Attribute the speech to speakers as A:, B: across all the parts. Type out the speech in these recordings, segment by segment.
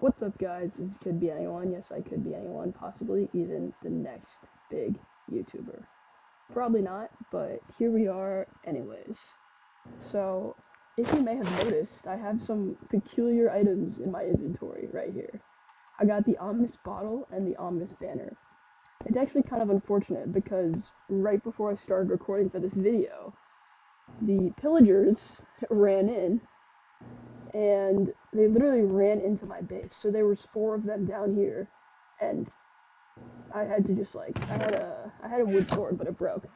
A: What's up, guys? This could be anyone. Yes, I could be anyone, possibly even the next big YouTuber. Probably not, but here we are anyways. So, if you may have noticed, I have some peculiar items in my inventory right here. I got the ominous bottle and the ominous banner. It's actually kind of unfortunate because right before I started recording for this video, the pillagers ran in and they literally ran into my base. So there was 4 of them down here, and I had to just I had a wood sword, but it broke.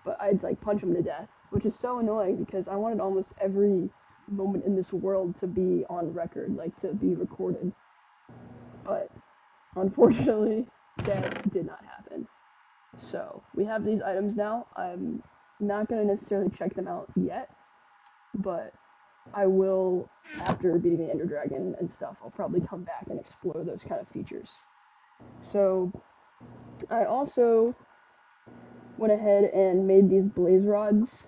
A: But I'd punch them to death, which is so annoying because I wanted almost every moment in this world to be on record, to be recorded. But unfortunately, that did not happen. So we have these items now. I'm not gonna necessarily check them out yet, but I will, after beating the Ender Dragon and stuff, I'll probably come back and explore those kind of features. So, I also went ahead and made these blaze rods.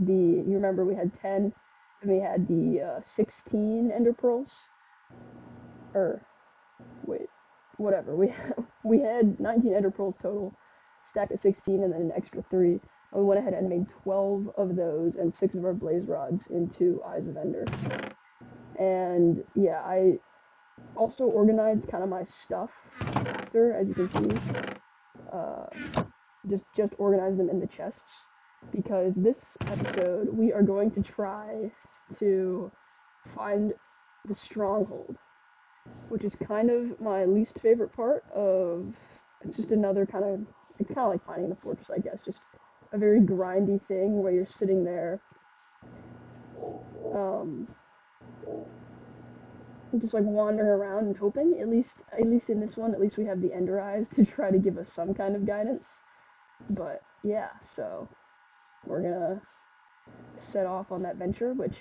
A: You remember we had 10, and we had the 16 Ender Pearls? Whatever. We had 19 Ender Pearls total, stack of 16, and then an extra 3. And we went ahead and made 12 of those and 6 of our blaze rods into Eyes of Ender. And yeah, I also organized kind of my stuff after, as you can see. Just organized them in the chests, because this episode we are going to try to find the stronghold, which is kind of my least favorite part of. It's just another it's kind of like finding the fortress, I guess, just a very grindy thing where you're sitting there, just wandering around and hoping. At least in this one, at least we have the Ender Eyes to try to give us some kind of guidance. But yeah, so we're gonna set off on that venture, which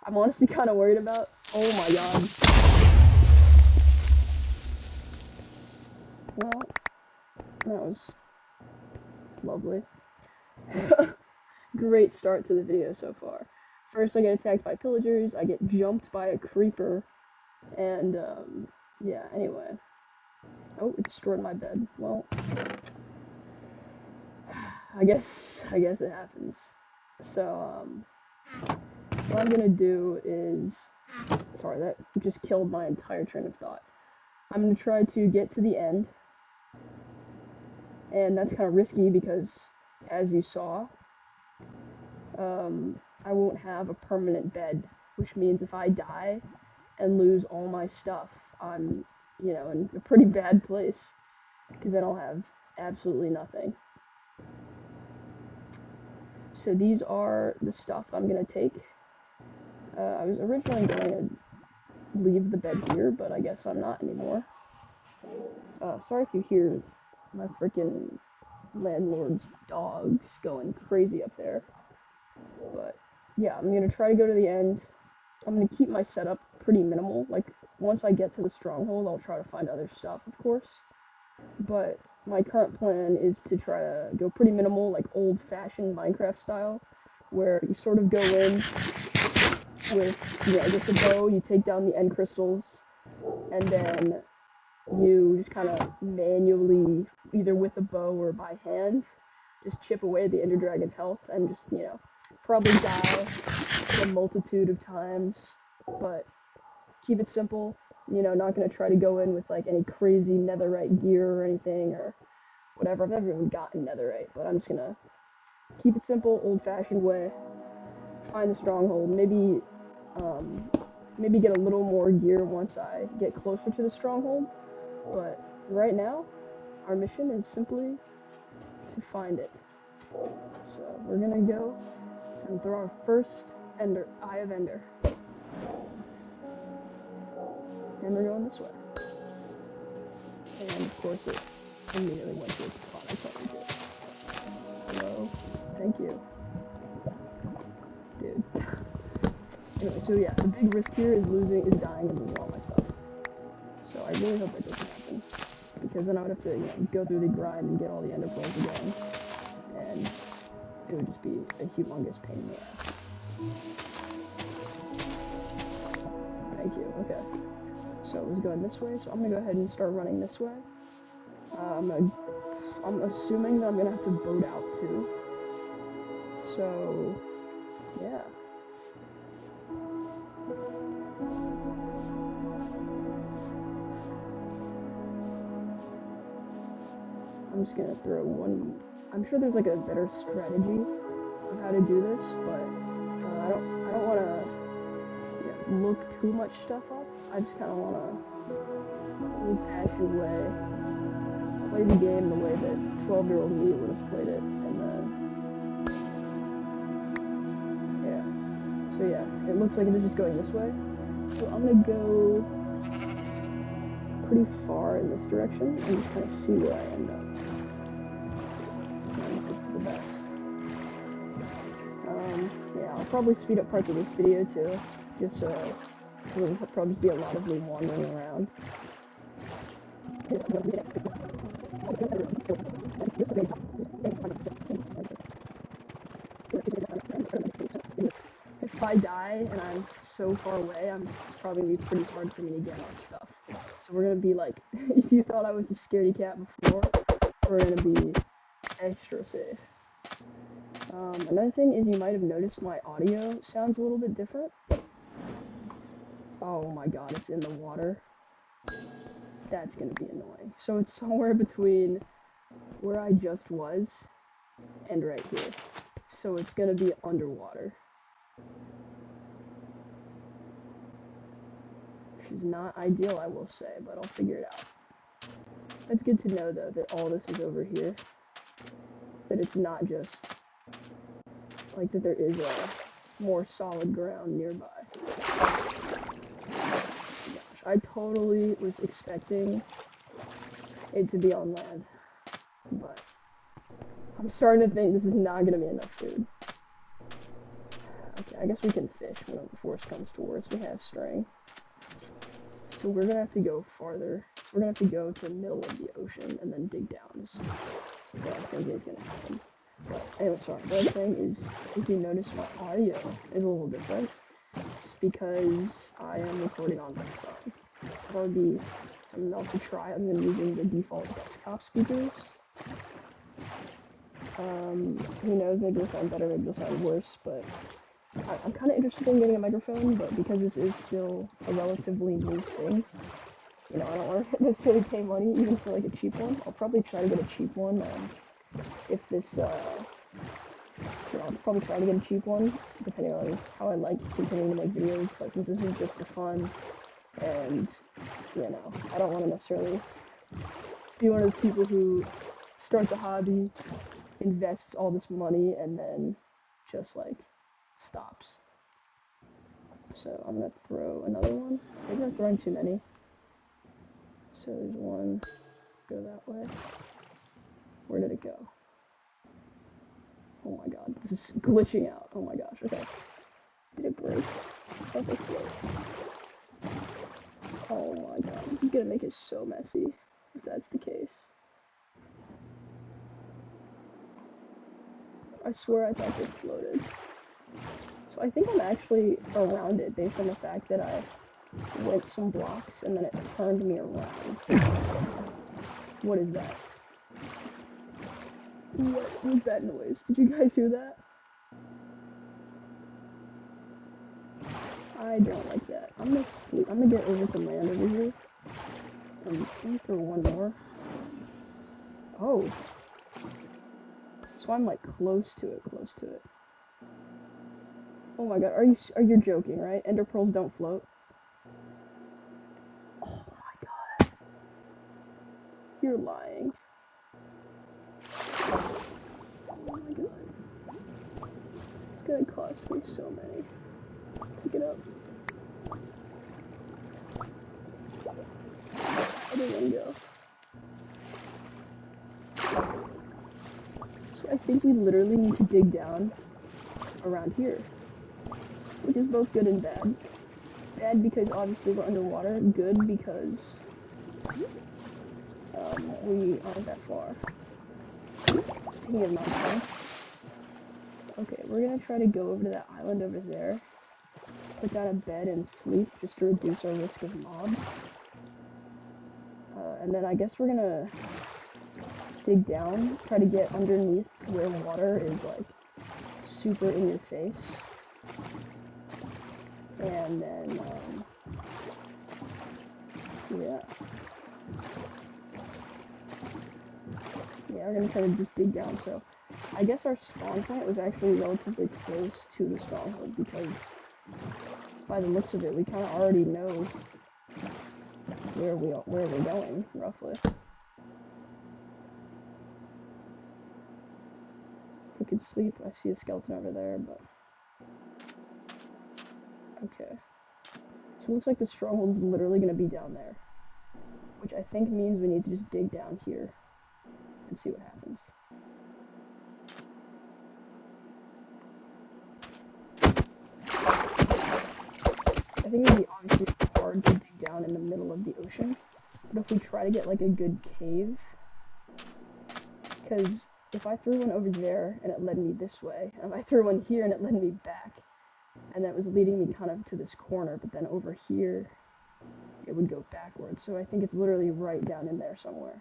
A: I'm honestly kind of worried about. Oh my god. Well, that was lovely. Great start to the video so far. First, I get attacked by pillagers, I get jumped by a creeper, and, yeah, anyway. Oh, it destroyed my bed. Well, I guess it happens. So, what I'm gonna do is, sorry, that just killed my entire train of thought. I'm gonna try to get to the end, and that's kind of risky because, as you saw, I won't have a permanent bed, which means if I die and lose all my stuff, I'm, in a pretty bad place, because then I'll have absolutely nothing. So these are the stuff I'm going to take. I was originally going to leave the bed here, but I guess I'm not anymore. Sorry if you hear my freaking landlord's dogs going crazy up there. But yeah, I'm going to try to go to the end. I'm going to keep my setup pretty minimal. Once I get to the stronghold, I'll try to find other stuff, of course. But my current plan is to try to go pretty minimal, old-fashioned Minecraft style, where you sort of go in with, just a bow, you take down the end crystals, and then you just kind of manually, either with a bow or by hand, just chip away the Ender Dragon's health, and just, probably die a multitude of times, but keep it simple. Not gonna try to go in with any crazy netherite gear or anything or whatever. I've never even gotten netherite, but I'm just gonna keep it simple, old-fashioned way. Find the stronghold. Maybe get a little more gear once I get closer to the stronghold. But right now, our mission is simply to find it. So we're gonna go and throw our first Eye of Ender. And we're going this way. And of course it immediately went to its spot. I can't reach it. Hello? Thank you. Dude. Anyway, so yeah, the big risk here is dying and losing all my stuff. So I really hope that doesn't happen. Because then I would have to, go through the grind and get all the Ender Pearls again. And it would just be a humongous pain in the ass. Thank you, okay. so it was going this way, so I'm gonna go ahead and start running this way. I'm assuming that I'm gonna have to boat out too. So, yeah. I'm just gonna throw one. I'm sure there's like a better strategy of how to do this, but I don't want to look too much stuff up. I just kind of want to old-fashioned way play the game the way that 12-year-old me would have played it, and then yeah. So yeah, it looks like it is just going this way. So I'm gonna go pretty far in this direction and just kind of see where I end up. And hope for the best. Yeah, I'll probably speed up parts of this video too, just so it'll probably just be a lot of me wandering around. If I die and I'm so far away, it's probably gonna be pretty hard for me to get my stuff. So we're gonna be like, if you thought I was a scaredy cat before, we're gonna be extra safe. Another thing is you might have noticed my audio sounds a little bit different. Oh my god, it's in the water. That's gonna be annoying. So it's somewhere between where I just was and right here. So it's gonna be underwater. Which is not ideal, I will say, but I'll figure it out. It's good to know, though, that all this is over here. That it's not just, like, that there is a more solid ground nearby. Gosh, I totally was expecting it to be on land. But I'm starting to think this is not going to be enough food. Okay, I guess we can fish when worse comes to worse. We have string. So we're going to have to go farther. So we're going to have to go to the middle of the ocean and then dig down. This is what I think is going to happen. But anyway, sorry. What I'm saying is, if you notice, my audio is a little different. It's because I am recording on my phone. That would be something else to try. I'm going to be using the default desktop speakers. Who knows, maybe it'll sound better, maybe it'll sound worse, but I'm kind of interested in getting a microphone, but because this is still a relatively new thing, you know, I don't want to necessarily pay money, even for, like, a cheap one. I'll probably try to get a cheap one, if this, you know, I'll probably try to get a cheap one, depending on how I like continuing to make videos, but since this is just for fun, and, you know, I don't want to necessarily be one of those people who starts a hobby, invests all this money, and then just, like, stops. So I'm gonna throw another one. Maybe I'm throwing too many. So there's one. Go that way. Where did it go? Oh my god, this is glitching out. Oh my gosh, okay. Did it break? Oh, it broke. Oh my god, this is gonna make it so messy, if that's the case. I swear I thought it floated. So I think I'm actually around it based on the fact that I went some blocks and then it turned me around. What is that? What was that noise? Did you guys hear that? I don't like that. I'm gonna sleep. I'm gonna get over to land over here. Let me throw one more. Oh. So I'm like close to it. Oh my god, are you joking, right? Ender pearls don't float. Oh my god. You're lying. Oh my god. It's gonna cost me so many. Pick it up. Other one go. So I think we literally need to dig down around here. Which is both good and bad. Bad because obviously we're underwater. Good because we aren't that far. Speaking of not far. Okay, we're gonna try to go over to that island over there. Put down a bed and sleep just to reduce our risk of mobs. And then I guess we're gonna dig down, try to get underneath where water is like super in your face. And then, yeah. Yeah, we're gonna try to just dig down, so I guess our spawn point was actually relatively close to the stronghold, because by the looks of it, we kind of already know where we're going, roughly. We could sleep. I see a skeleton over there, but okay. So it looks like the stronghold is literally going to be down there, which I think means we need to just dig down here and see what happens. I think it would be obviously hard to dig down in the middle of the ocean, but if we try to get like a good cave, because if I threw one over there and it led me this way, and if I threw one here and it led me back, and that was leading me kind of to this corner, but then over here it would go backwards, so I think it's literally right down in there somewhere.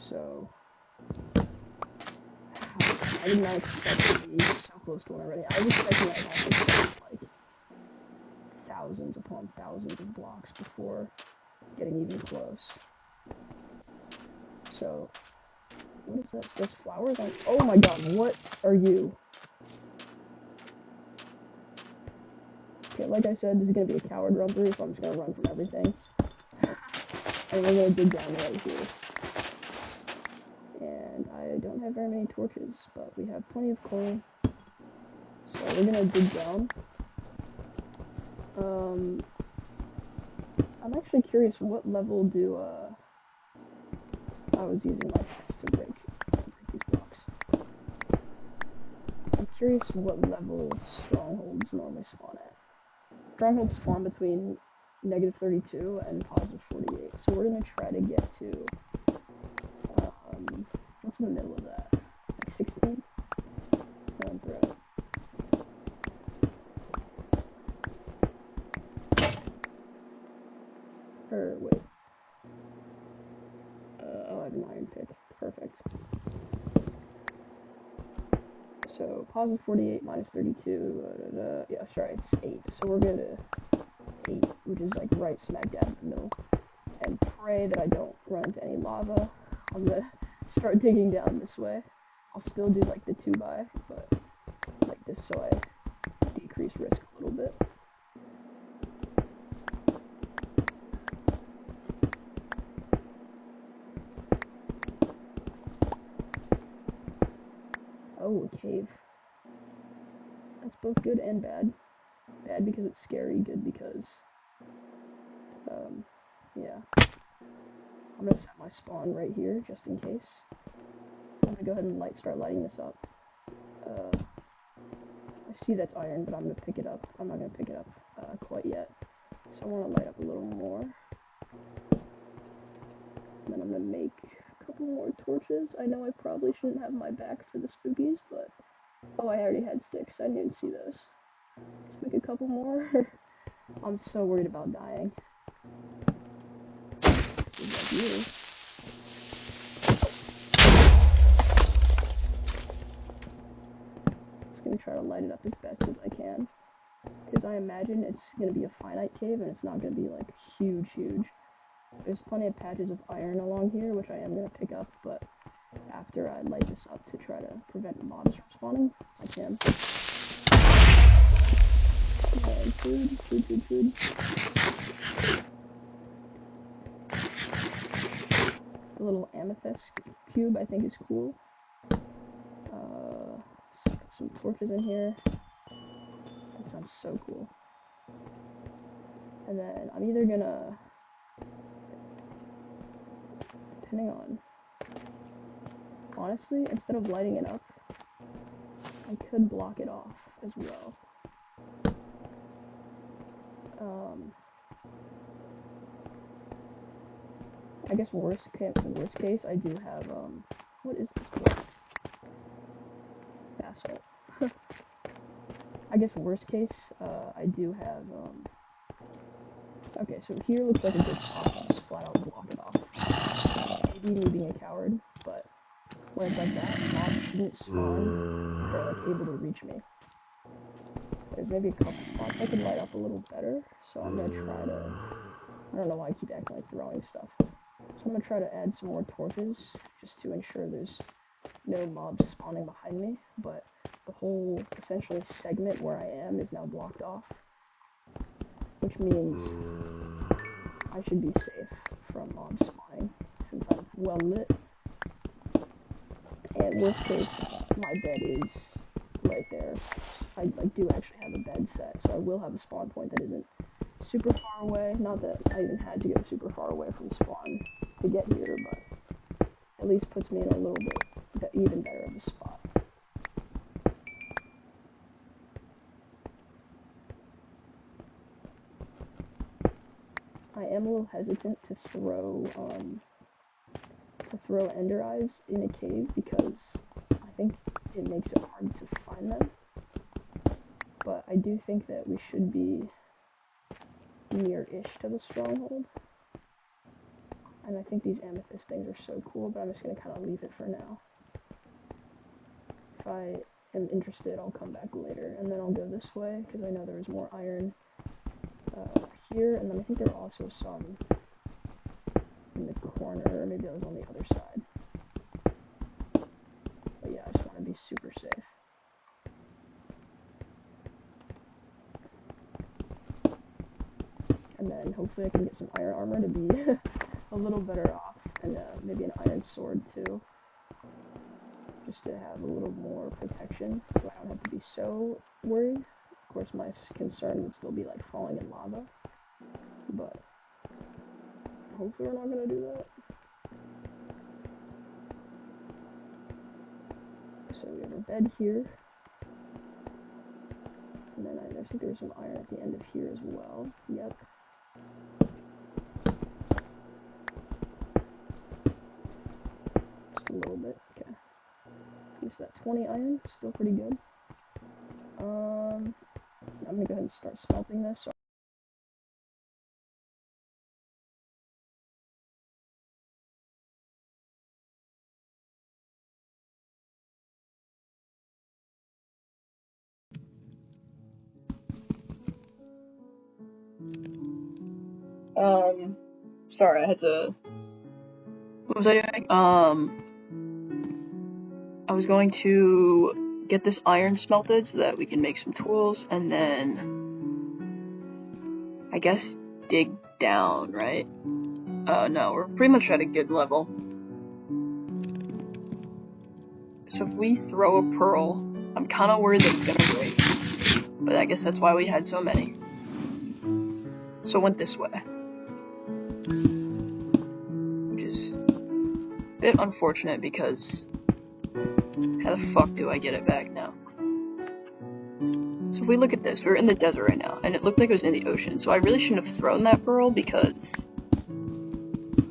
A: So I did not expect to be so close to one already. I was expecting I'd have to spend like thousands upon thousands of blocks before getting even close. So what is this? There's flowers on. Oh my god, what are you? Okay, like I said, this is gonna be a coward run through, so I'm just gonna run from everything. And we're gonna dig down right here. And I don't have very many torches, but we have plenty of coal. So we're gonna dig down. I'm actually curious, what level do, I was using my chest to break these blocks. I'm curious what level strongholds normally spawn at. Strongholds spawn between -32 and +48, so we're gonna try to get to, what's in the middle of that? Like 16? And throw it. Or, wait. Oh, I have an iron pick. Perfect. So, +48 -32, yeah, sorry, it's 8. So we're good at 8, which is like right smack dab in the middle. And pray that I don't run into any lava. I'm gonna start digging down this way. I'll still do like the 2x, but like this so I decrease risk a little bit. Oh, a cave. That's both good and bad. Bad because it's scary, good because, yeah. I'm gonna set my spawn right here, just in case. I'm gonna go ahead and start lighting this up. I see that's iron, but I'm gonna pick it up. I'm not gonna pick it up, quite yet. So I wanna light up a little more. And then I'm gonna make a couple more torches. I know I probably shouldn't have my back to the spookies, but... Oh, I already had sticks. I didn't even see those. Let's make a couple more. I'm so worried about dying. Like you. Just gonna try to light it up as best as I can. Because I imagine it's gonna be a finite cave and it's not gonna be like huge. There's plenty of patches of iron along here, which I am gonna pick up, but after I light this up to try to prevent mobs from spawning, I can. And food. The little amethyst cube I think is cool. Let's put some torches in here. That sounds so cool. And then I'm either gonna, depending on, honestly, instead of lighting it up, I could block it off as well. I guess worst case, I do have, what is this block? Basalt. I guess worst case, I do have, Okay, so here looks like a good spot. I'll just flat out block it off. Maybe me being a coward, but when it's like that, mobs shouldn't spawn if they're like able to reach me. There's maybe a couple spots I could light up a little better, so I'm gonna try to. I don't know why I keep acting like throwing stuff. So I'm gonna try to add some more torches just to ensure there's no mobs spawning behind me, but the whole essentially segment where I am is now blocked off, which means I should be safe from mobs spawning since I'm well lit. And worst case, my bed is right there. I do actually have a bed set, so I will have a spawn point that isn't super far away. Not that I even had to go super far away from spawn to get here, but at least puts me in a little bit even better of a spot. I am a little hesitant to throw ender eyes in a cave because I think it makes it hard to find them. But I do think that we should be near-ish to the stronghold. And I think these amethyst things are so cool, but I'm just going to kind of leave it for now. If I am interested, I'll come back later, and then I'll go this way, because I know there's more iron here, and then I think there are also some in the corner, or maybe that was on the other side. But yeah, I just want to be super safe. And then hopefully I can get some iron armor to be a little better off, and maybe an iron sword too, just to have a little more protection, so I don't have to be so worried. Of course, my concern would still be like falling in lava, but hopefully we're not gonna do that. So we have a bed here, and then I think there's some iron at the end of here as well. Yep. Just a little bit. Okay. Use that 20 iron. Still pretty good. I'm gonna go ahead and start smelting this. So sorry, I had to. What was I doing? I was going to get this iron smelted so that we can make some tools, and then I guess dig down, right? No, we're pretty much at a good level. So if we throw a pearl, I'm kind of worried that it's gonna break, but I guess that's why we had so many. So it went this way, which is a bit unfortunate because how the fuck do I get it back now? So if we look at this, we're in the desert right now, and it looked like it was in the ocean, so I really shouldn't have thrown that pearl because,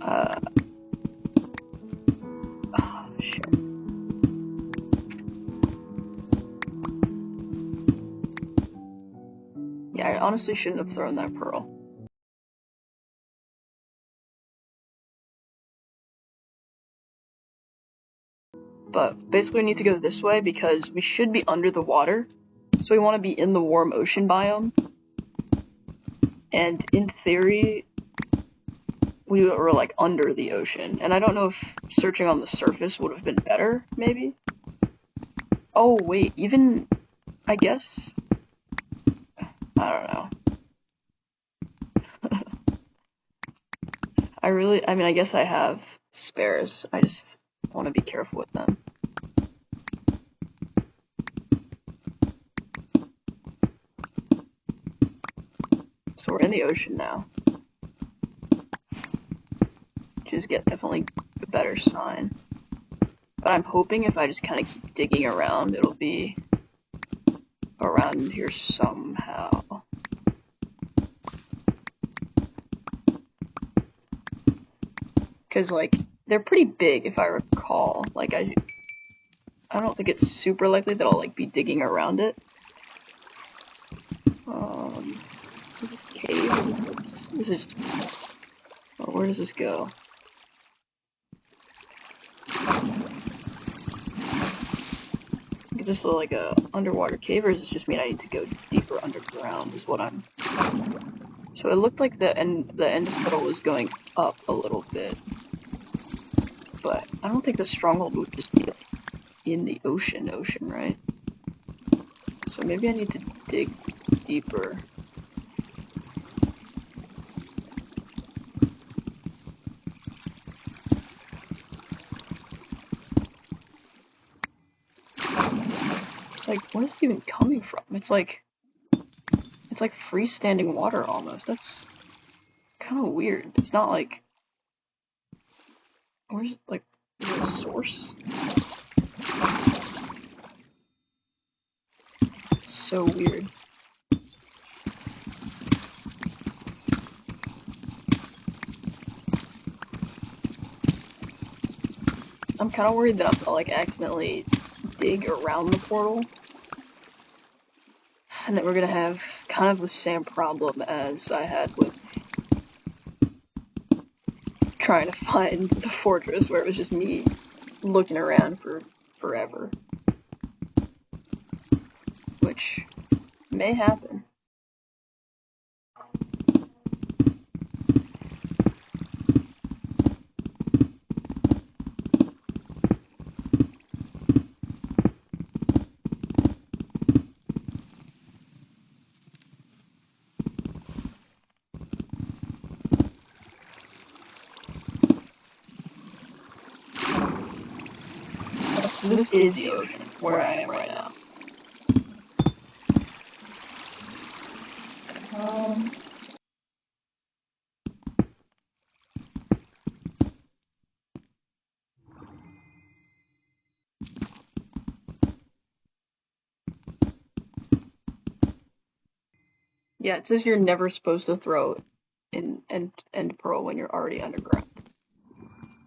A: oh, shit. Yeah, I honestly shouldn't have thrown that pearl. But basically we need to go this way because we should be under the water, so we want to be in the warm ocean biome. And in theory, we were like under the ocean, and I don't know if searching on the surface would have been better, maybe? Oh wait, even, I guess, I don't know. I mean, I guess I have spares, I just want to be careful with them. So we're in the ocean now, which is definitely a better sign. But I'm hoping if I just kind of keep digging around, it'll be around here somehow. Because, like, they're pretty big, if I recall. Like, I don't think it's super likely that I'll, like, be digging around it. This cave, this is... Oh, where does this go? Is this like a underwater cave, or does this just mean I need to go deeper underground, is what I'm... So it looked like the end portal was going up a little bit. But I don't think the stronghold would just be in the ocean, right? So maybe I need to dig deeper. It's like, where's it even coming from? It's like freestanding water almost. That's kind of weird. It's not like, where's like, is there a source? It's so weird. I'm kind of worried that I'm gonna like accidentally dig around the portal, and that we're gonna have kind of the same problem as I had with trying to find the fortress, where it was just me looking around for forever. Which may happen. So this is the ocean, where I am right now. Yeah, it says you're never supposed to throw in end pearl when you're already underground.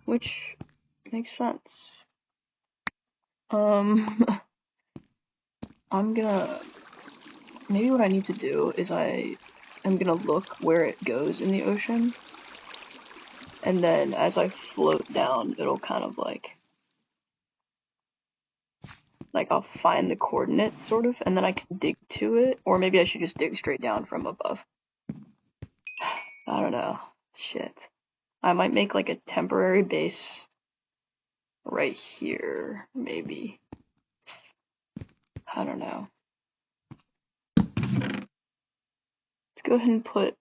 A: Which makes sense. I'm gonna... Maybe what I need to do is I'm gonna look where it goes in the ocean, and then as I float down, it'll kind of like I'll find the coordinates, sort of, and then I can dig to it, or maybe I should just dig straight down from above. I don't know. Shit. I might make like a temporary base right here, maybe. I don't know. Let's go ahead and put...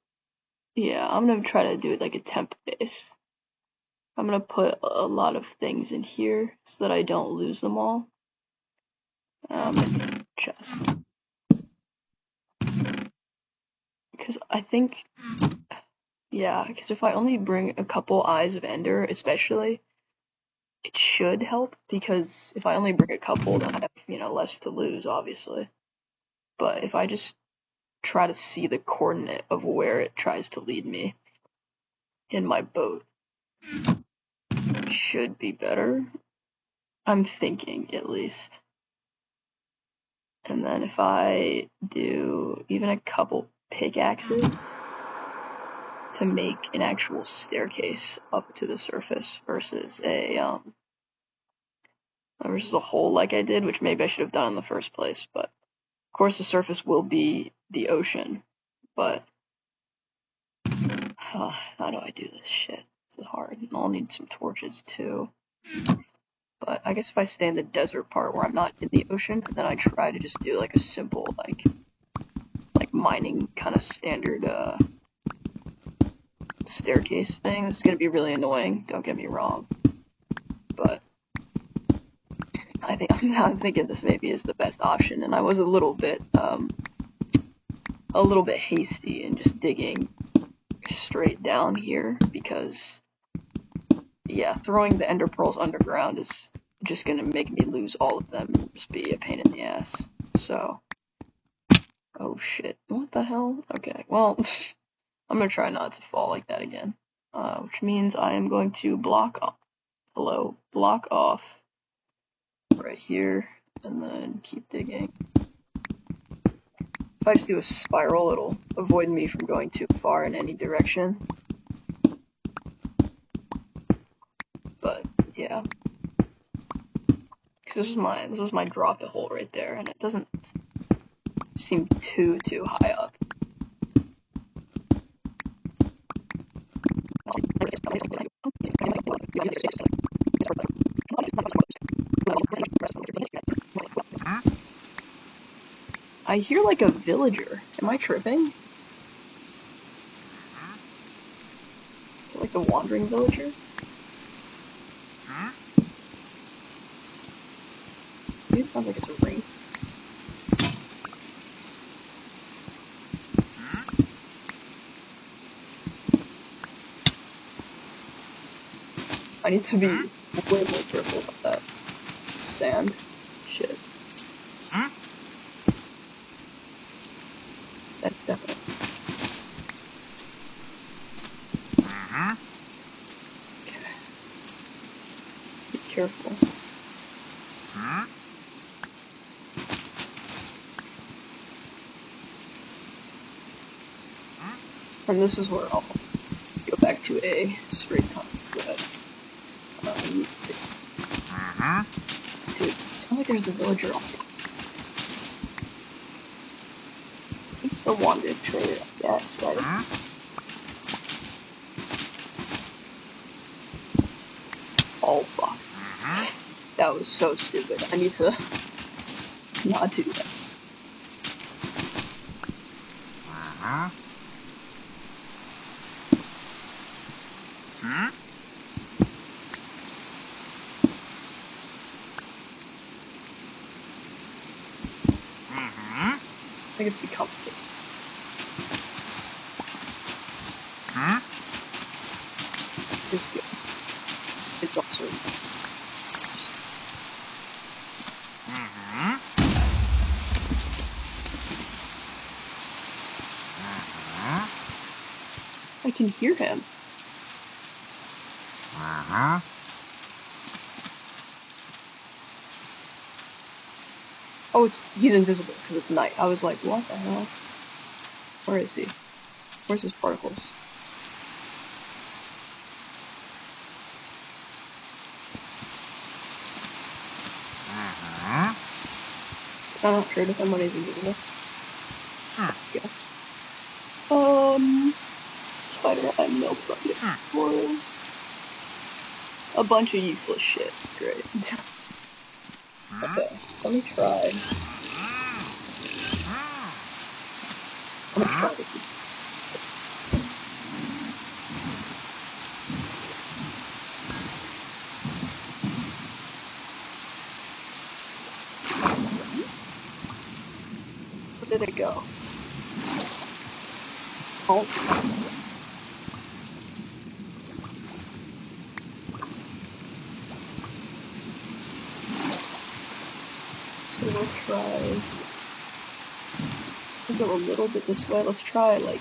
A: Yeah, I'm gonna try to do it like a temp base. I'm gonna put a lot of things in here so that I don't lose them all. Chest. Because I think... Yeah, because if I only bring a couple Eyes of Ender, especially, it should help, because if I only bring a couple, then I have, less to lose, obviously. But if I just try to see the coordinate of where it tries to lead me in my boat, it should be better. I'm thinking, at least. And then if I do even a couple pickaxes to make an actual staircase up to the surface versus a hole like I did, which maybe I should have done in the first place, but of course the surface will be the ocean, but how do I do this shit? This is hard. I'll need some torches too. But I guess if I stay in the desert part where I'm not in the ocean, then I try to just do like a simple like mining kind of standard staircase thing. This is gonna be really annoying, don't get me wrong. But I'm thinking this maybe is the best option, and I was a little bit hasty in just digging straight down here, because yeah, throwing the ender pearls underground is just gonna make me lose all of them and just be a pain in the ass. So, oh shit, what the hell? Okay, well, I'm gonna try not to fall like that again, which means I am going to block off right here, and then keep digging. If I just do a spiral, it'll avoid me from going too far in any direction. But yeah, because this was my drop hole right there, and it doesn't seem too high up. I hear like a villager. Am I tripping? Is it like the wandering villager? Maybe it sounds like it's a ring. I need to be way more careful about that sand shit. That's definitely. Okay. Let's be careful. And this is where I'll go back to a straight compass that dude, it sounds like there's a villager on it. It's the wandered trader, I guess, right? Oh fuck. That was so stupid. I need to not do that. I think it's become it's good. It's also I can hear him. Oh, he's invisible because it's night. I was like, what the hell? Where is he? Where's his particles? I'm not sure if him when he's invisible. Yeah. Spider Eye Milk Bucket for a bunch of useless shit. Great. Okay, let me try. I'm gonna try this. Where did it go? Oh. So we'll try. We'll go a little bit this way. Let's try like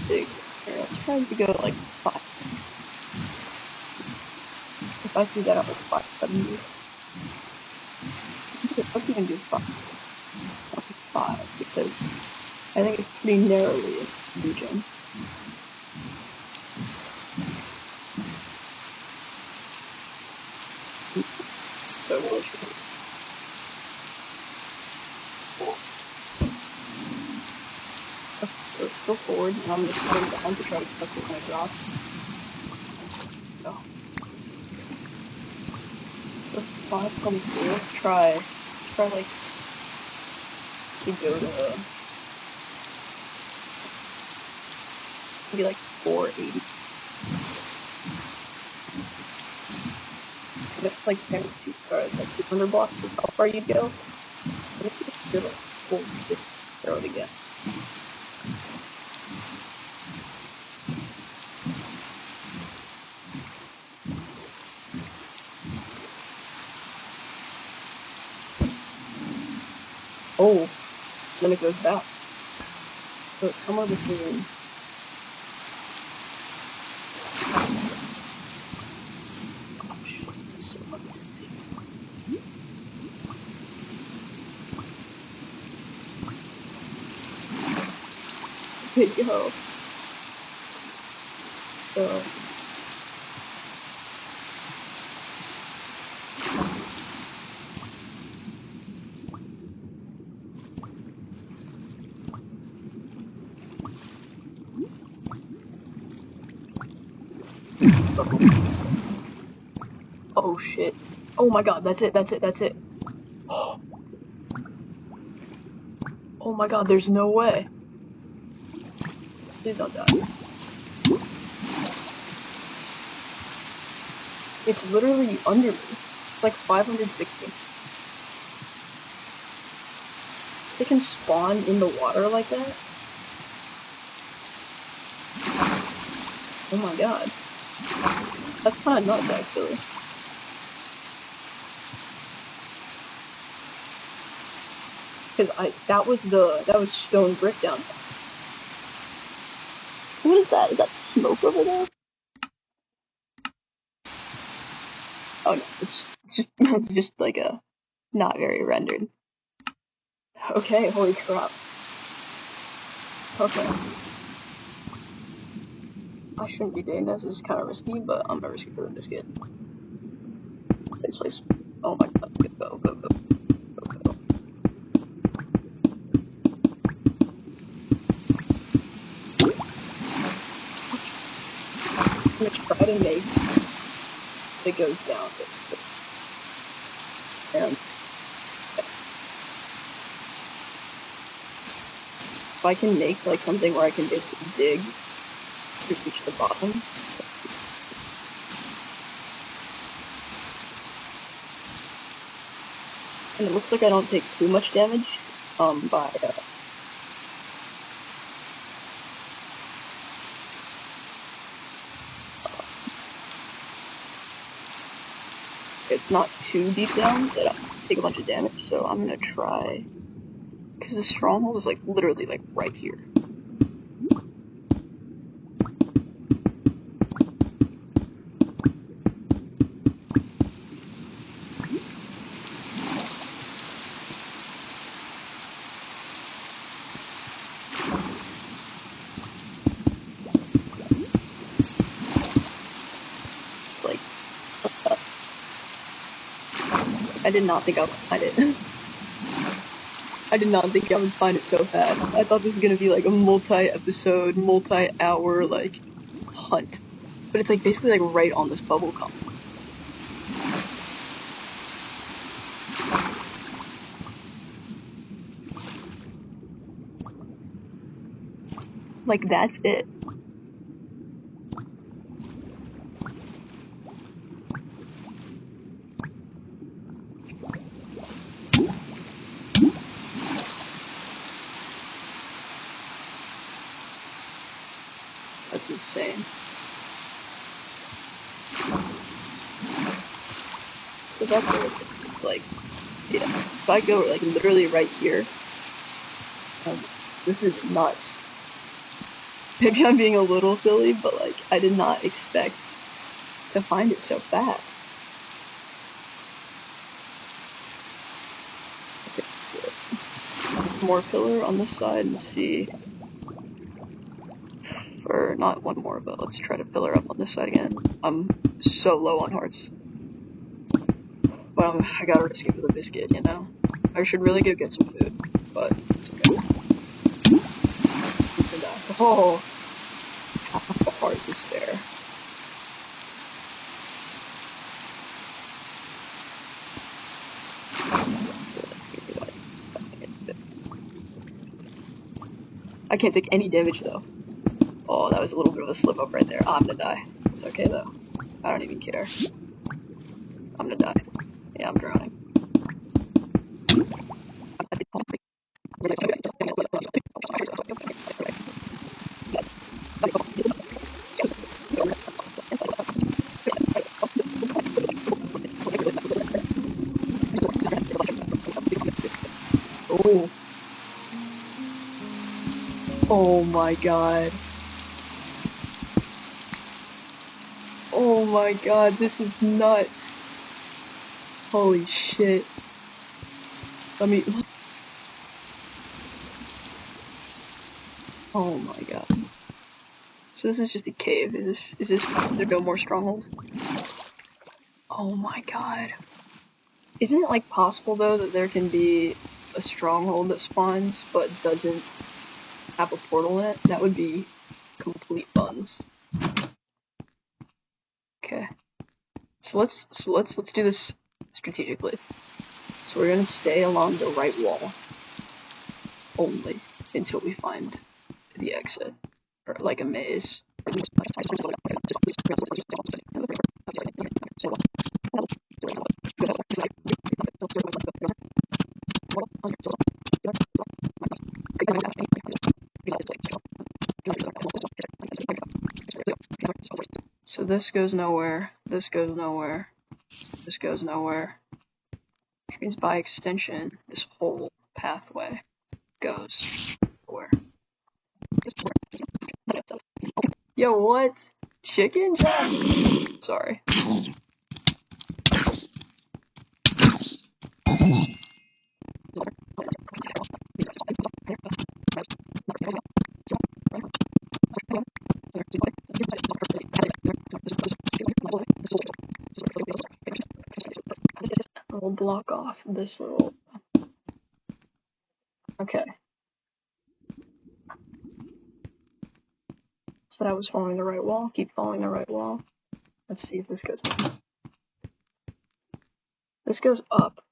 A: 6. Or let's try to go like 5. If I do that, I'm like 570. Let's even do 5. 5 because I think it's pretty narrowly its region. So delicious. Okay, so it's still forward, and I'm just slowing down to try to catch it when it drops. No. So 522. Let's try like to go to maybe like 480. If it's like spam 2 stars, like 200 blocks is how far you'd go. And if you just do like 450, throw it again. Oh, then it goes back. So it's somewhere between. It's so hard to see. video. So oh shit. Oh my god, that's it. Oh my god, there's no way. Please don't die. It's literally under me. It's like 560. They can spawn in the water like that? Oh my god. That's kinda nuts, actually. Cause that was stone brick down there. What is that? Is that smoke over there? Oh no, it's just like a not very rendered. Okay, holy crap. Okay. I shouldn't be doing this, it's kinda risky, but I'm gonna risk it for the biscuit. Please. Oh my god, go. I'm gonna try to make it goes down this way. And if I can make like something where I can basically dig to reach the bottom. And it looks like I don't take too much damage by it's not too deep down that I take a bunch of damage, so I'm gonna try, because the stronghold is like literally like right here. Like, I did not think I would find it. I did not think I would find it so fast. I thought this was gonna be like a multi-episode, multi-hour, like, hunt. But it's like basically like right on this bubble column. Like, that's it. That's insane. So that's what it's like. Yeah, so if I go like literally right here, this is nuts. Maybe I'm being a little silly, but like I did not expect to find it so fast. Okay, so more pillar on this side and see. Or not one more, but let's try to pillar up on this side again. I'm so low on hearts. Well, I gotta risk it for the biscuit, you know? I should really go get some food, but it's okay. Oh, half a heart to spare. I can't take any damage though. Oh, that was a little bit of a slip up right there. I'm gonna die. It's okay though. I don't even care. I'm gonna die. Yeah, I'm drowning. Oh. Oh my god. Oh my god, this is nuts. Holy shit. Let me... Oh my god. So this is just a cave. Is there no more stronghold? Oh my god. Isn't it like possible though that there can be a stronghold that spawns but doesn't have a portal in it? That would be complete buns. Okay. So let's do this strategically. So we're gonna stay along the right wall only until we find the exit, or like a maze. So this goes nowhere, this goes nowhere, this goes nowhere. Which means by extension, this whole pathway goes nowhere. Yo, what? Chicken? Sorry. We'll block off this little... Okay. So I was following the right wall. Keep following the right wall. Let's see if this goes up. This goes up.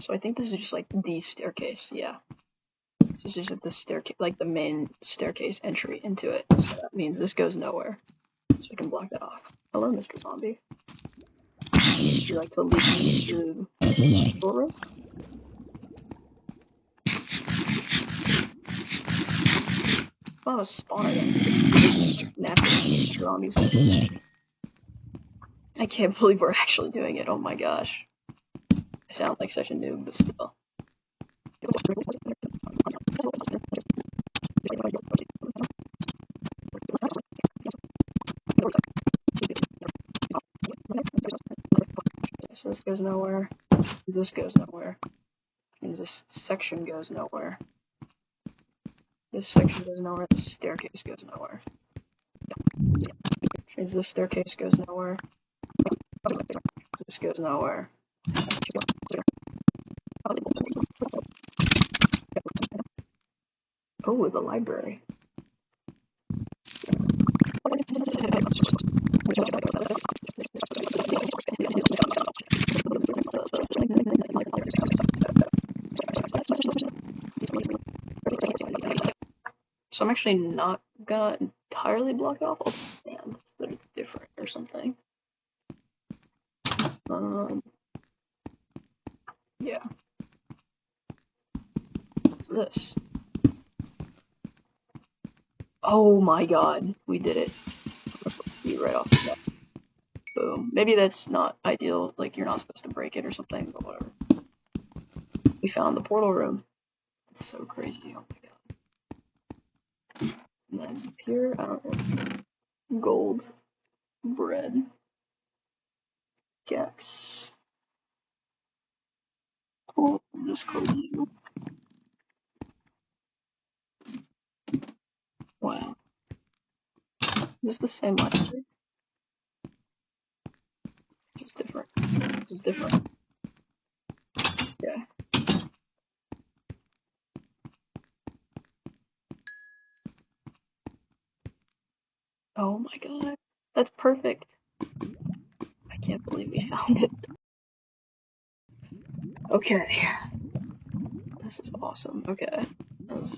A: So I think this is just like the staircase. Yeah. This is just the staircase, like the main staircase entry into it. So that means this goes nowhere. So we can block that off. Hello, Mr. Zombie. Would you like to lead me to the room? It's not a spawner then. It's natural zombies. I can't believe we're actually doing it. Oh my gosh. I sound like such a noob, but still. So this goes nowhere. This goes nowhere. Means this section goes nowhere. This section goes nowhere. This staircase goes nowhere. Means this staircase goes nowhere. This goes nowhere. Oh, the library. So I'm actually not gonna entirely block it off. I'll stand that it's different or something. Yeah. What's this? Oh my god, we did it. See right off the bat. Boom. Maybe that's not ideal, like you're not supposed to break it or something, but whatever. We found the portal room. It's so crazy, oh my god. And then here, I don't know. Gold. Bread. Gex. Oh, this crazy. Wow. Is this the same library? It's different. This is different. Yeah. Oh my god. That's perfect. I can't believe we found it. Okay. This is awesome. Okay. That's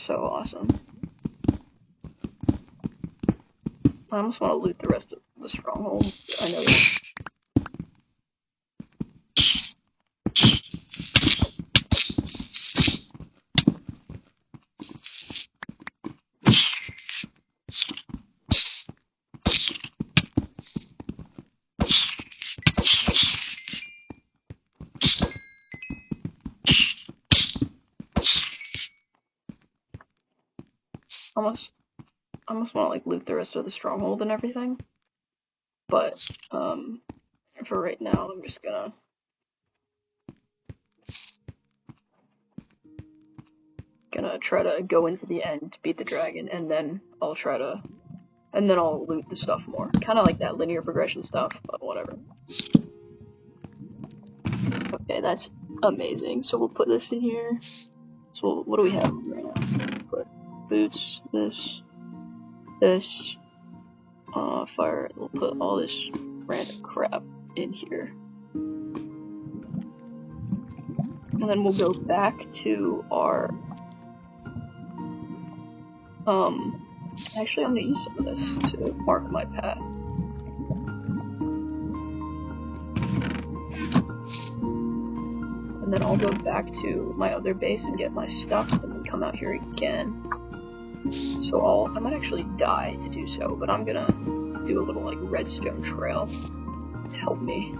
A: so awesome. I almost want to loot the rest of the stronghold. I know that. I almost want to like loot the rest of the stronghold and everything. But for right now, I'm just gonna. gonna try to go into the end, beat the dragon, and then I'll loot the stuff more. Kind of like that linear progression stuff, but whatever. Okay, that's amazing. So we'll put this in here. So what do we have right now? Put boots, this, fire. We'll put all this random crap in here. And then we'll go back to our, actually I'm gonna use some of this to mark my path. And then I'll go back to my other base and get my stuff, and then come out here again. So I might actually die to do so, but I'm gonna do a little like redstone trail to help me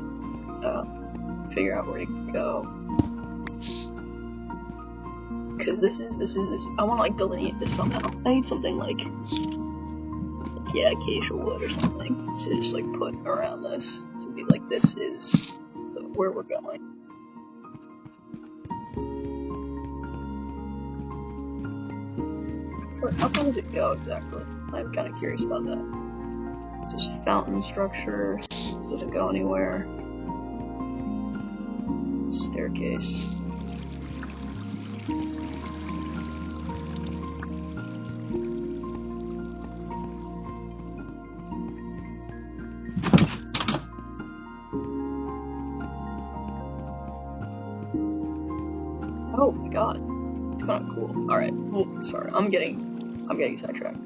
A: figure out where to go. Because this. I want to like delineate this somehow. I need something like, yeah, acacia wood or something to just like put around this to be like, this is where we're going. How far does it go exactly? I'm kind of curious about that. It's just fountain structure. This doesn't go anywhere. Staircase. Oh my god. It's kind of cool. Alright. Well, sorry. I'm getting sidetracked.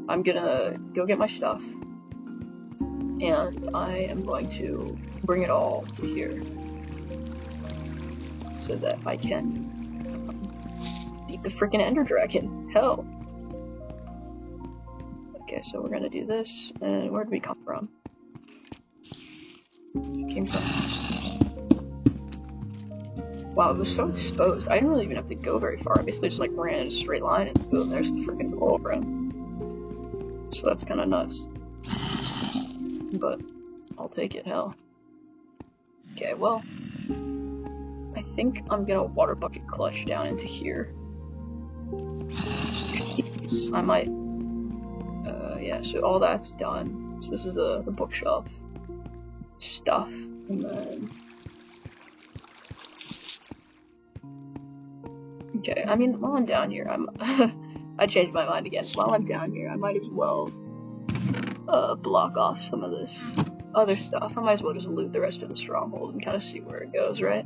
A: I'm gonna go get my stuff. And I am going to bring it all to here. So that I can beat the freaking Ender Dragon. Hell. Okay, so we're gonna do this. And where did we come from? Came from. Wow, it was so exposed. I didn't really even have to go very far. I basically just like ran in a straight line and boom, there's the freaking coral room. So that's kind of nuts. But I'll take it, hell. Okay, well, I think I'm gonna water bucket clutch down into here. I might. Yeah. So all that's done. So this is the bookshelf stuff, and then. Okay, I mean, while I'm down here, I changed my mind again. While I'm down here, I might as well block off some of this other stuff. I might as well just loot the rest of the stronghold and kind of see where it goes, right?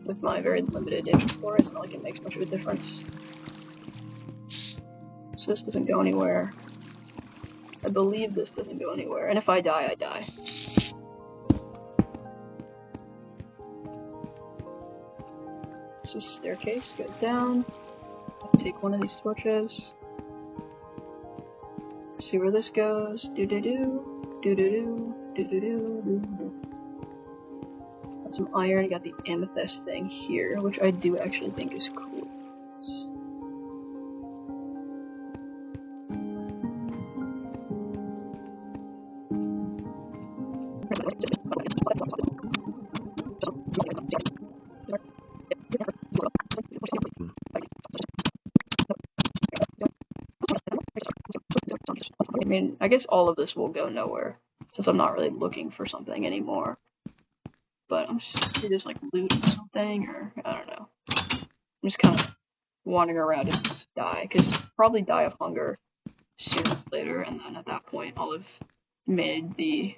A: With my very limited inventory, it's not like it makes much of a difference. So this doesn't go anywhere. I believe this doesn't go anywhere, and if I die, I die. So this staircase goes down. I'll take one of these torches. See where this goes. Got some iron. Got the amethyst thing here, which I do actually think is cool. I mean, I guess all of this will go nowhere, since I'm not really looking for something anymore. But I'm just like looting something, or I don't know. I'm just kind of wandering around and die, because probably die of hunger sooner or later, and then at that point I'll have made the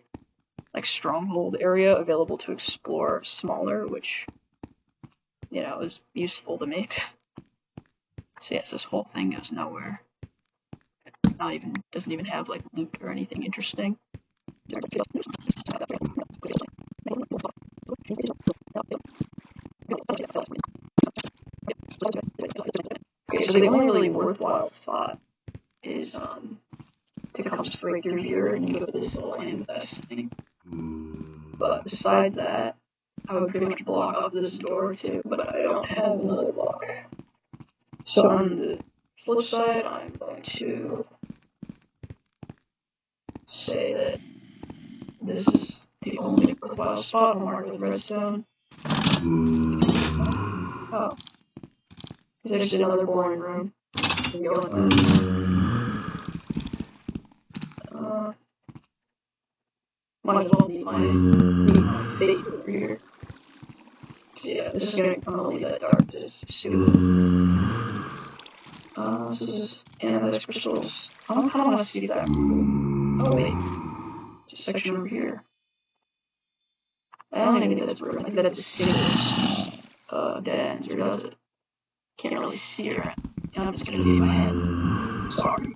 A: like stronghold area available to explore smaller, which, you know, is useful to me. So yes, this whole thing goes nowhere. Doesn't even have like loot or anything interesting. Okay, so the only really worthwhile spot is to come straight through here and go to this little amethyst thing. But besides that, I would pretty much block off this door too, but I don't have another block. So on the flip side, I'm going to say that this is the only worthwhile spot. I'll mark it with redstone. Oh. Is just another boring room. Might as well need my fate over here. So yeah, this is gonna leave that dark to stupid. So this is amethyst crystals. I don't kinda wanna see that. Oh wait. Just a section over here. I don't even think that's broken. I think that's a single dead ends, or does it? Can't really see it. I'm just gonna leave my hands. Sorry.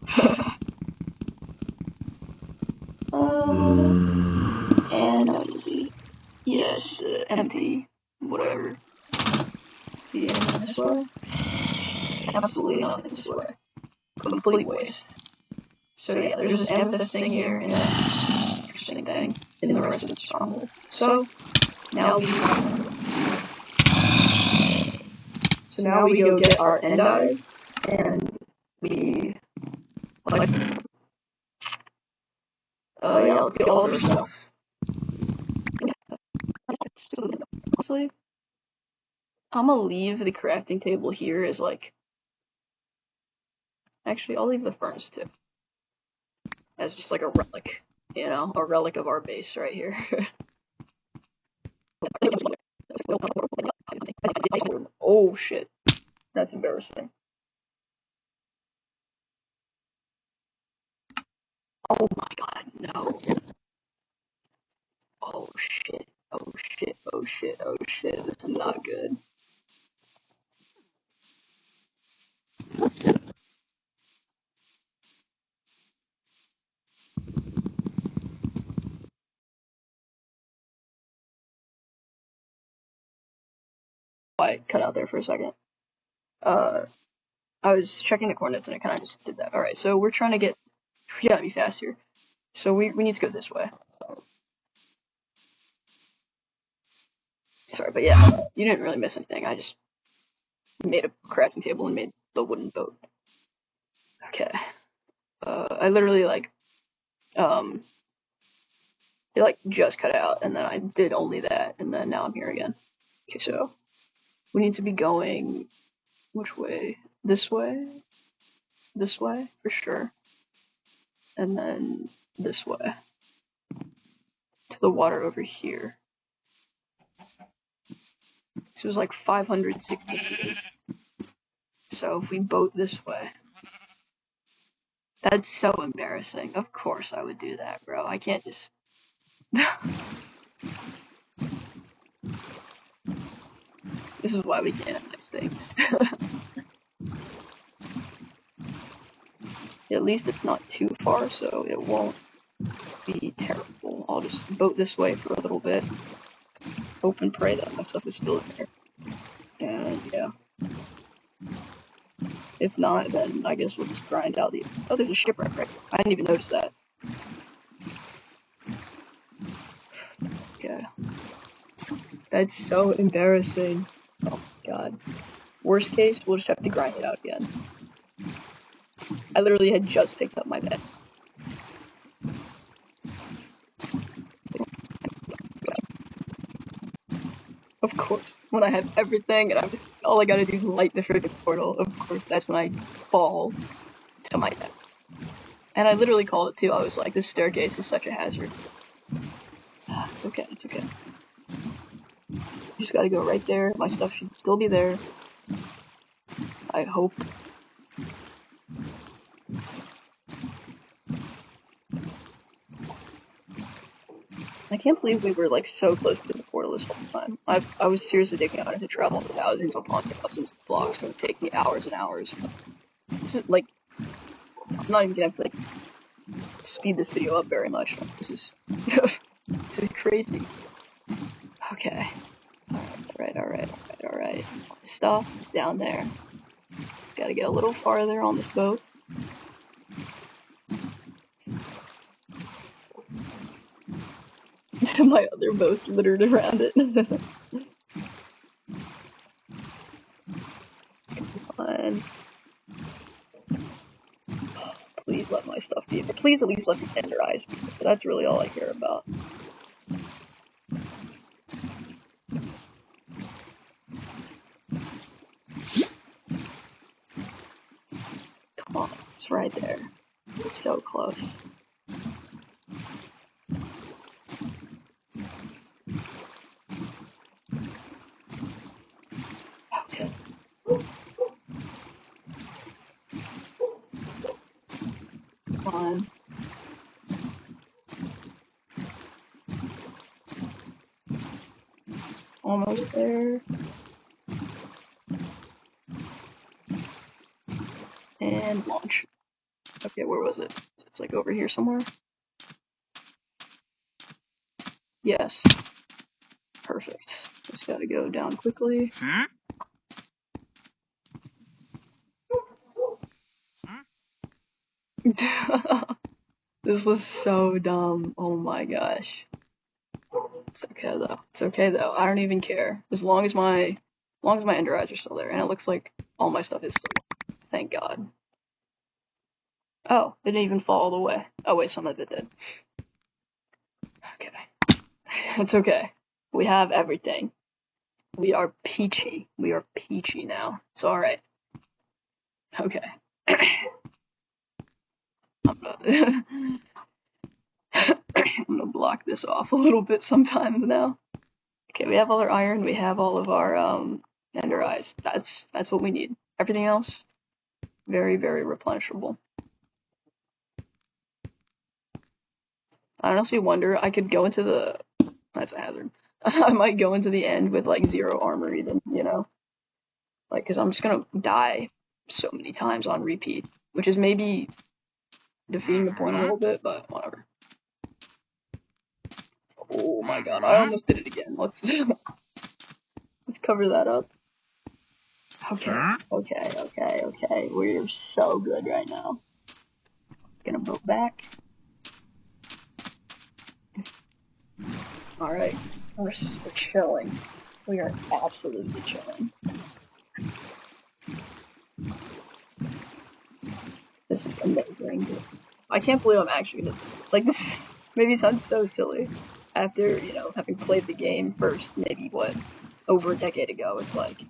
A: And let's see. Yeah, it's just empty. Whatever. See anything this way? Absolutely nothing this way. Complete waste. So yeah, there's this amethyst thing here, and an interesting thing in the rest of the stronghold. So now we go get our end eyes, and we let's get all of our stuff. Honestly, I'm gonna leave the crafting table here as like. Actually, I'll leave the furnace too, as just like a relic, you know, a relic of our base right here. Oh shit, that's embarrassing. Oh my god, no. Oh shit, oh shit, oh shit, oh shit, this is not good. I cut out there for a second. I was checking the coordinates and I kind of just did that. Alright, so we're trying to get, we gotta be fast here. So we need to go this way. Sorry, but yeah, you didn't really miss anything. I just made a crafting table and made the wooden boat. Okay. I literally it just cut out and then I did only that and then now I'm here again. Okay, so we need to be going, which way? This way? This way, for sure. And then this way. To the water over here. So it was like 560 meters. So if we boat this way. That's so embarrassing. Of course I would do that, bro. I can't just... This is why we can't have nice things. At least it's not too far, so it won't be terrible. I'll just boat this way for a little bit. Hope and pray that my stuff is still in there. And yeah. If not, then I guess we'll just grind out the... Oh, there's a shipwreck right here. I didn't even notice that. Okay. That's so embarrassing. Oh my god. Worst case, we'll just have to grind it out again. I literally had just picked up my bed. Of course, when I have everything and all I gotta do is light the freaking portal, of course that's when I fall to my death. And I literally called it too. I was like, this staircase is such a hazard. It's okay, it's okay. You just gotta go right there. My stuff should still be there. I hope. I can't believe we were like so close to the portal this whole time. I was seriously thinking I had to travel thousands upon thousands of blocks. It would take me hours and hours. This is like, I'm not even gonna have to like speed this video up very much. This is this is crazy. Okay. Alright. Stuff is down there. Just gotta get a little farther on this boat. My other boat's littered around it. Come on. Please let my stuff be. Please at least let me tenderize. That's really all I care about. It's right there. It's so close. Okay. Come on. Almost there. And launch. Okay, where was it? It's like over here somewhere. Yes. Perfect. Just gotta go down quickly. This was so dumb. Oh my gosh. It's okay though. It's okay though. I don't even care. As long as my ender eyes are still there, and it looks like all my stuff is still. Thank God. Oh, it didn't even fall all the way. Oh wait, some of it did. Okay. It's okay. We have everything. We are peachy. We are peachy now. It's alright. Okay. I'm gonna block this off a little bit sometimes now. Okay, we have all our iron, we have all of our ender eyes. That's what we need. Everything else, very, very replenishable. I honestly wonder, I could go into the... That's a hazard. I might go into the end with, like, 0 armor even, you know? Like, because I'm just gonna die so many times on repeat, which is maybe defeating the point a little bit, but whatever. Oh my god, I almost did it again. Let's cover that up. Okay. We're so good right now. Gonna vote back. Alright, we're chilling. We are absolutely chilling. This is amazing. I can't believe I'm actually gonna, like, this maybe sounds so silly. After, you know, having played the game first, maybe, what, over a decade ago, it's like,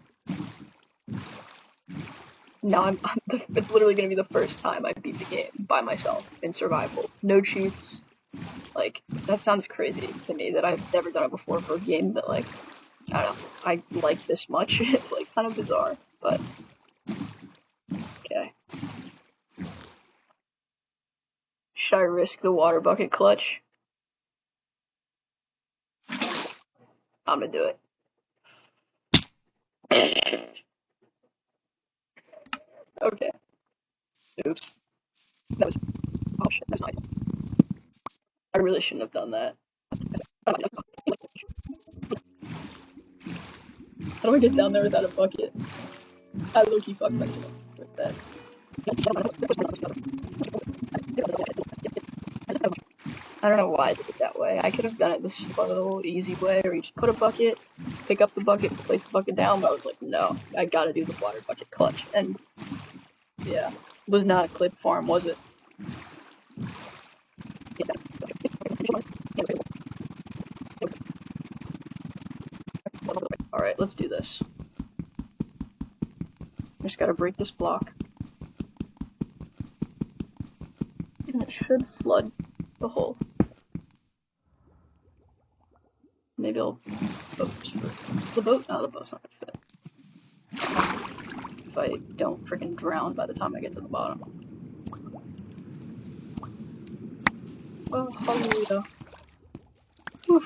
A: now it's literally gonna be the first time I beat the game by myself in survival. No cheats. Like, that sounds crazy to me that I've never done it before for a game that, like, I don't know, I like this much. It's, like, kind of bizarre, but, okay. Should I risk the water bucket clutch? I'm gonna do it. Okay. Oops. That was... Oh shit, that's not... I really shouldn't have done that. How do I get down there without a bucket? I low-key fucked myself with that. I don't know why I did it that way. I could have done it the slow, easy way, where you just put a bucket, pick up the bucket, place the bucket down, but I was like, no, I gotta do the water bucket clutch. And, yeah, it was not a clip farm, was it? Alright, let's do this. Just gotta break this block. And it should flood the hole. Maybe I'll boat the boat? No, the boat's not gonna fit. If I don't freaking drown by the time I get to the bottom. Oh, hallelujah. Oof.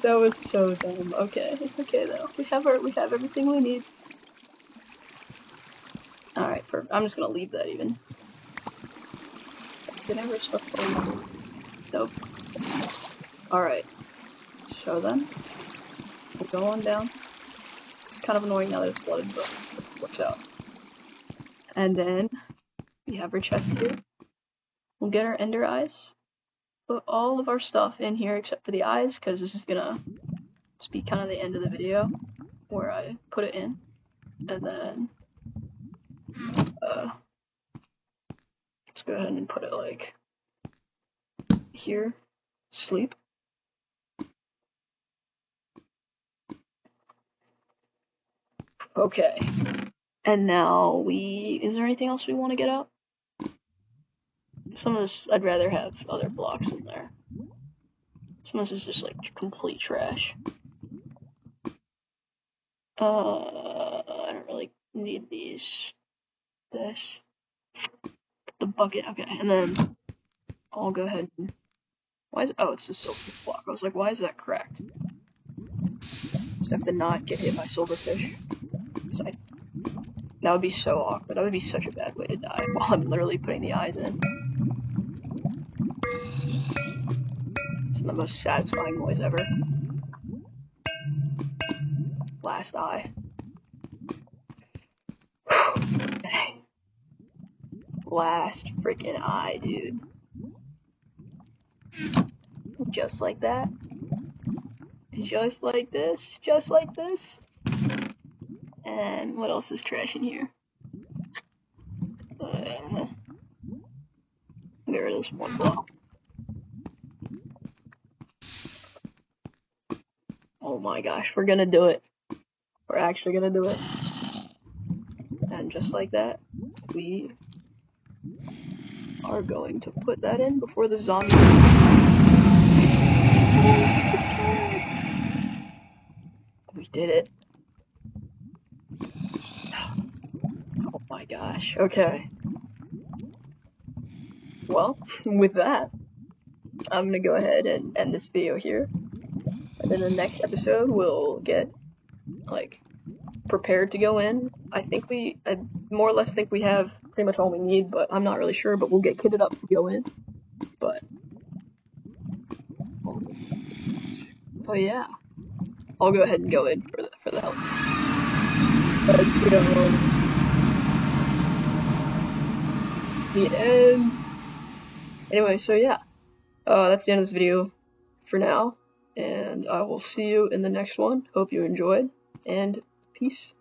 A: That was so dumb. Okay, it's okay though. We have everything we need. Alright, perfect. I'm just gonna leave that even. Did I ever stuff over? Nope. Alright. So then, we'll go on down. It's kind of annoying now that it's flooded, but it works out. And then, we have our chest here. We'll get our ender eyes. Put all of our stuff in here except for the eyes, because this is gonna just be kind of the end of the video, where I put it in. And then, let's go ahead and put it, like, here. Sleep. Okay. And now is there anything else we want to get up? Some of this, I'd rather have other blocks in there. Some of this is just like complete trash. I don't really need this. The bucket, okay, and then I'll go ahead and, oh, it's the silver block. I was like, why is that cracked? So I have to not get hit by silverfish. That would be so awkward. That would be such a bad way to die while I'm literally putting the eyes in. It's the most satisfying noise ever. Last eye. Okay. Last freaking eye, dude. Just like that. Just like this. Just like this. And what else is trash in here? There it is, one block. Oh my gosh, we're gonna do it. We're actually gonna do it. And just like that, we are going to put that in before the zombies. We did it. Oh my gosh, okay. Well, with that, I'm gonna go ahead and end this video here. And in the next episode, we'll get, like, prepared to go in. I more or less think we have pretty much all we need, but I'm not really sure, but we'll get kitted up to go in. But yeah, I'll go ahead and go in for the help. Let's go. The end. Anyway, so yeah, that's the end of this video for now, and I will see you in the next one. Hope you enjoyed, and peace.